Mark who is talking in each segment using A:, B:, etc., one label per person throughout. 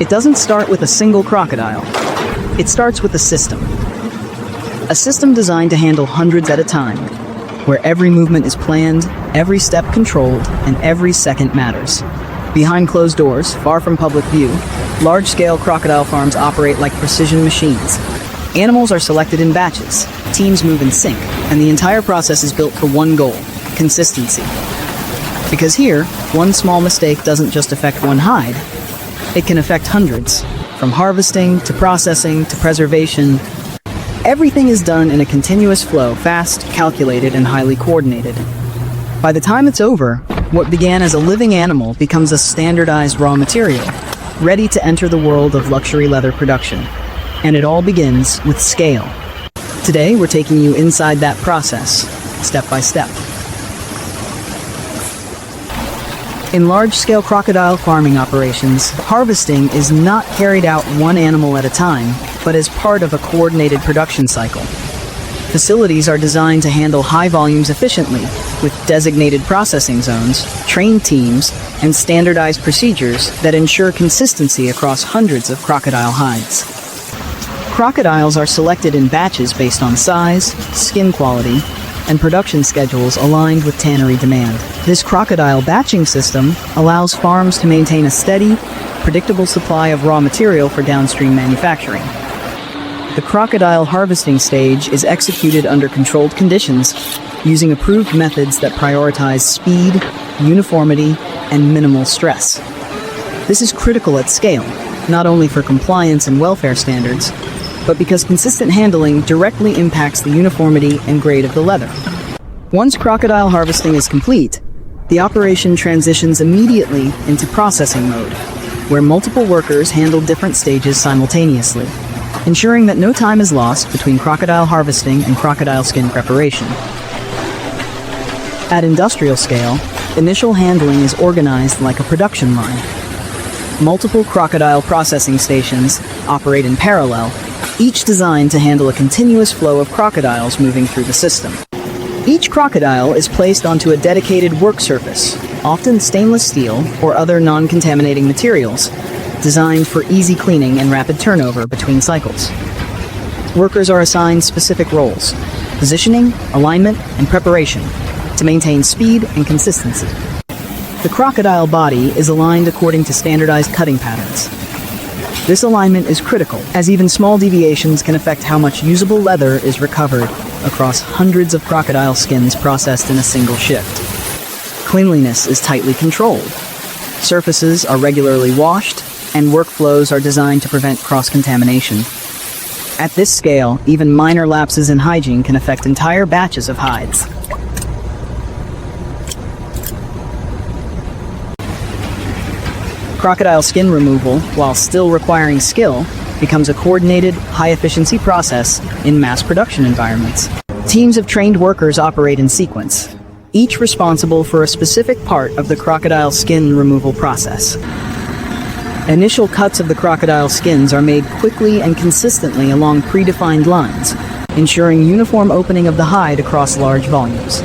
A: it doesn't start with a single crocodile. It starts with a system. A system designed to handle hundreds at a time, where every movement is planned, every step controlled, and every second matters. Behind closed doors, far from public view, large-scale crocodile farms operate like precision machines. Animals are selected in batches, teams move in sync, and the entire process is built for one goal: consistency. Because here, one small mistake doesn't just affect one hide, it can affect hundreds. From harvesting, to processing, to preservation, everything is done in a continuous flow, fast, calculated, and highly coordinated. By the time it's over, what began as a living animal becomes a standardized raw material, ready to enter the world of luxury leather production. And it all begins with scale. Today, we're taking you inside that process, step by step. In large-scale crocodile farming operations, harvesting is not carried out one animal at a time, but as part of a coordinated production cycle. Facilities are designed to handle high volumes efficiently, with designated processing zones, trained teams, and standardized procedures that ensure consistency across hundreds of crocodile hides. Crocodiles are selected in batches based on size, skin quality, and production schedules aligned with tannery demand. This crocodile batching system allows farms to maintain a steady, predictable supply of raw material for downstream manufacturing. The crocodile harvesting stage is executed under controlled conditions, using approved methods that prioritize speed, uniformity, and minimal stress. This is critical at scale, not only for compliance and welfare standards, but because consistent handling directly impacts the uniformity and grade of the leather. Once crocodile harvesting is complete, the operation transitions immediately into processing mode, where multiple workers handle different stages simultaneously, ensuring that no time is lost between crocodile harvesting and crocodile skin preparation. At industrial scale, initial handling is organized like a production line. Multiple crocodile processing stations operate in parallel, each designed to handle a continuous flow of crocodiles moving through the system. Each crocodile is placed onto a dedicated work surface, often stainless steel or other non-contaminating materials, designed for easy cleaning and rapid turnover between cycles. Workers are assigned specific roles: positioning, alignment, and preparation, to maintain speed and consistency. The crocodile body is aligned according to standardized cutting patterns. This alignment is critical, as even small deviations can affect how much usable leather is recovered across hundreds of crocodile skins processed in a single shift. Cleanliness is tightly controlled. Surfaces are regularly washed, and workflows are designed to prevent cross-contamination. At this scale, even minor lapses in hygiene can affect entire batches of hides. Crocodile skin removal, while still requiring skill, becomes a coordinated, high-efficiency process in mass production environments. Teams of trained workers operate in sequence, each responsible for a specific part of the crocodile skin removal process. Initial cuts of the crocodile skins are made quickly and consistently along predefined lines, ensuring uniform opening of the hide across large volumes.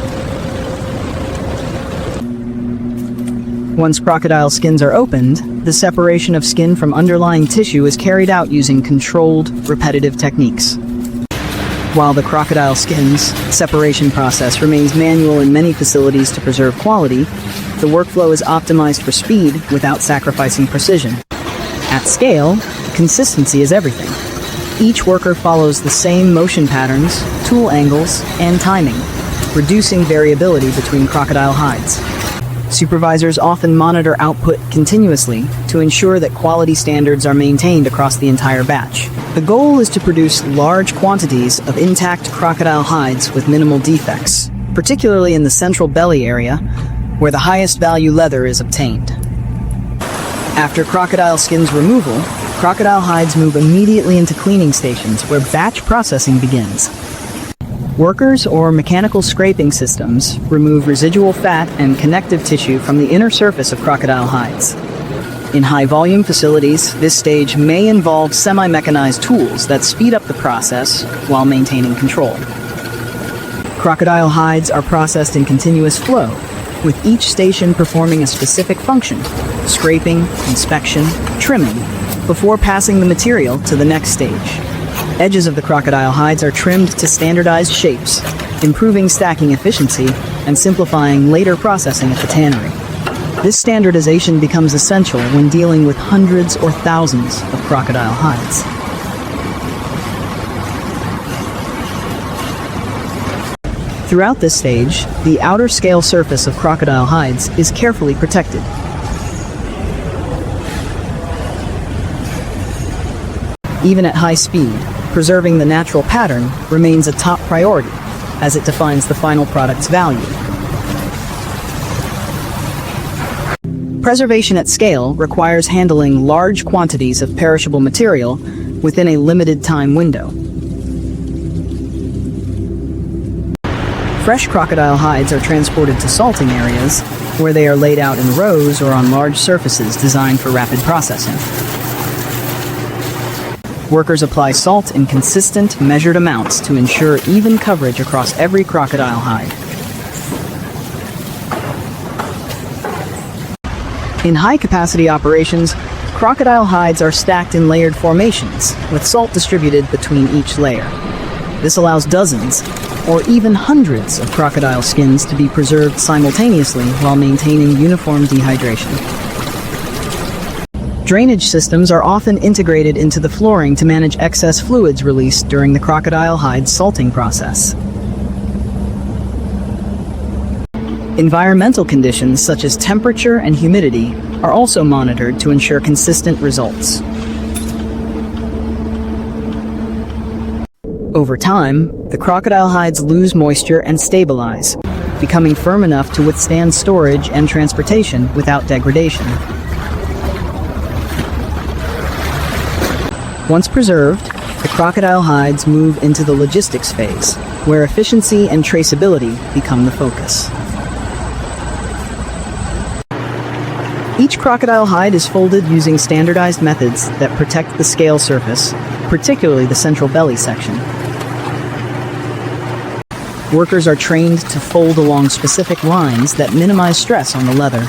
A: Once crocodile skins are opened, the separation of skin from underlying tissue is carried out using controlled, repetitive techniques. While the crocodile skin's separation process remains manual in many facilities to preserve quality, the workflow is optimized for speed without sacrificing precision. At scale, consistency is everything. Each worker follows the same motion patterns, tool angles, and timing, reducing variability between crocodile hides. Supervisors often monitor output continuously to ensure that quality standards are maintained across the entire batch. The goal is to produce large quantities of intact crocodile hides with minimal defects, particularly in the central belly area, where the highest value leather is obtained. After crocodile skins removal, crocodile hides move immediately into cleaning stations where batch processing begins. Workers or mechanical scraping systems remove residual fat and connective tissue from the inner surface of crocodile hides. In high-volume facilities, this stage may involve semi-mechanized tools that speed up the process while maintaining control. Crocodile hides are processed in continuous flow, with each station performing a specific function: scraping, inspection, trimming, before passing the material to the next stage. Edges of the crocodile hides are trimmed to standardized shapes, improving stacking efficiency and simplifying later processing at the tannery. This standardization becomes essential when dealing with hundreds or thousands of crocodile hides. Throughout this stage, the outer scale surface of crocodile hides is carefully protected. Even at high speed, preserving the natural pattern remains a top priority, as it defines the final product's value. Preservation at scale requires handling large quantities of perishable material within a limited time window. Fresh crocodile hides are transported to salting areas, where they are laid out in rows or on large surfaces designed for rapid processing. Workers apply salt in consistent, measured amounts to ensure even coverage across every crocodile hide. In high-capacity operations, crocodile hides are stacked in layered formations, with salt distributed between each layer. This allows dozens, or even hundreds of crocodile skins to be preserved simultaneously while maintaining uniform dehydration. Drainage systems are often integrated into the flooring to manage excess fluids released during the crocodile hide salting process. Environmental conditions such as temperature and humidity are also monitored to ensure consistent results. Over time, the crocodile hides lose moisture and stabilize, becoming firm enough to withstand storage and transportation without degradation. Once preserved, the crocodile hides move into the logistics phase, where efficiency and traceability become the focus. Each crocodile hide is folded using standardized methods that protect the scale surface, particularly the central belly section. Workers are trained to fold along specific lines that minimize stress on the leather.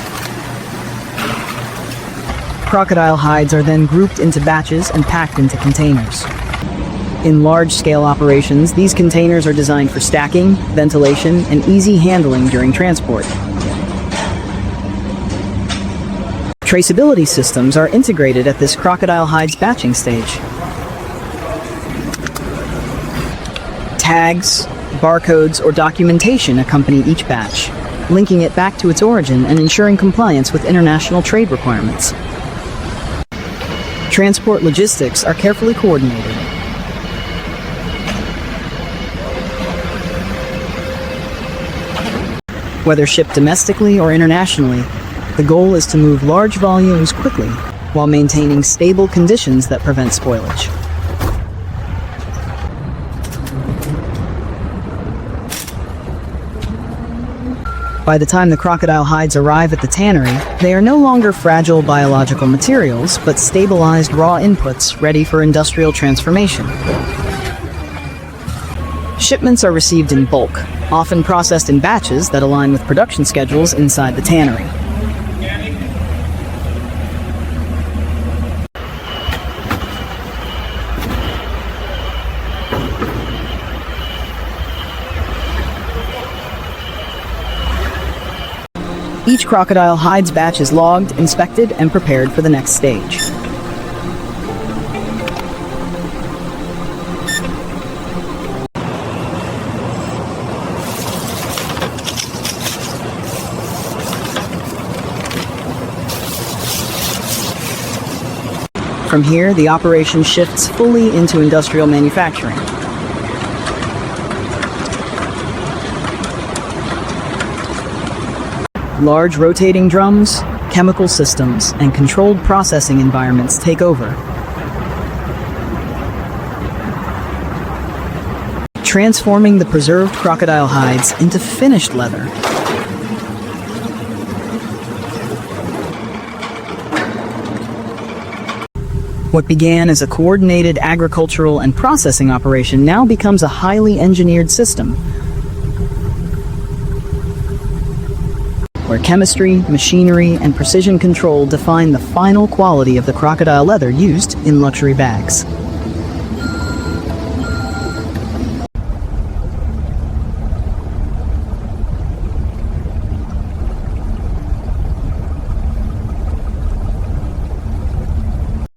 A: Crocodile hides are then grouped into batches and packed into containers. In large-scale operations, these containers are designed for stacking, ventilation, and easy handling during transport. Traceability systems are integrated at this crocodile hides batching stage. Tags, barcodes, or documentation accompany each batch, linking it back to its origin and ensuring compliance with international trade requirements. Transport logistics are carefully coordinated. Whether shipped domestically or internationally, the goal is to move large volumes quickly while maintaining stable conditions that prevent spoilage. By the time the crocodile hides arrive at the tannery, they are no longer fragile biological materials, but stabilized raw inputs ready for industrial transformation. Shipments are received in bulk, often processed in batches that align with production schedules inside the tannery. Each crocodile hides batch is logged, inspected, and prepared for the next stage. From here, the operation shifts fully into industrial manufacturing. Large rotating drums, chemical systems, and controlled processing environments take over. Transforming the preserved crocodile hides into finished leather. What began as a coordinated agricultural and processing operation now becomes a highly engineered system, where chemistry, machinery, and precision control define the final quality of the crocodile leather used in luxury bags.